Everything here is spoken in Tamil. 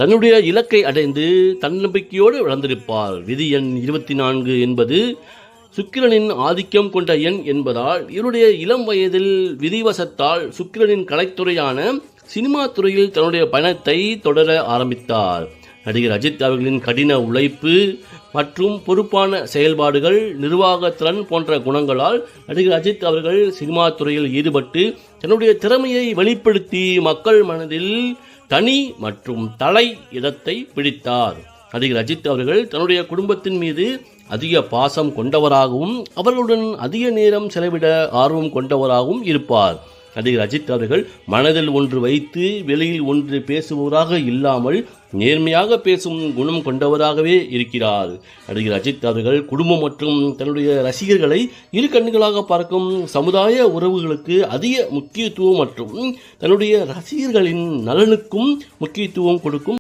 தன்னுடைய இலக்கை அடைந்து தன்னம்பிக்கையோடு வளர்ந்திருப்பார். விதி எண் 24 என்பது சுக்கிரனின் ஆதிக்கம் கொண்ட எண் என்பதால் இவருடைய இளம் வயதில் விதிவசத்தால் சுக்கிரனின் கலைத்துறையான சினிமா துறையில் தன்னுடைய பயணத்தை தொடர ஆரம்பித்தார். நடிகர் அஜித் அவர்களின் கடின உழைப்பு மற்றும் பொறுப்பான செயல்பாடுகள், நிர்வாகத்திறன் போன்ற குணங்களால் நடிகர் அஜித் அவர்கள் சினிமா துறையில் ஈடுபட்டு தன்னுடைய திறமையை வெளிப்படுத்தி மக்கள் மனதில் தனி மற்றும் தலை இடத்தை பிடித்தார். நடிகர் அஜித் அவர்கள் தன்னுடைய குடும்பத்தின் மீது அதிக பாசம் கொண்டவராகவும் அவர்களுடன் அதிக நேரம் செலவிட ஆர்வம் கொண்டவராகவும் இருப்பார். நடிகர் அஜித் அவர்கள் மனதில் ஒன்று வைத்து வெளியில் ஒன்று பேசுபவராக இல்லாமல் நேர்மையாக பேசும் குணம் கொண்டவராகவே இருக்கிறார். நடிகர் அஜித் அவர்கள் குடும்பம் மற்றும் தன்னுடைய ரசிகர்களை இரு கண்களாக பார்க்கும் சமுதாய உறவுகளுக்கு அதிக முக்கியத்துவம் மற்றும் தன்னுடைய ரசிகர்களின் நலனுக்கும் முக்கியத்துவம் கொடுக்கும்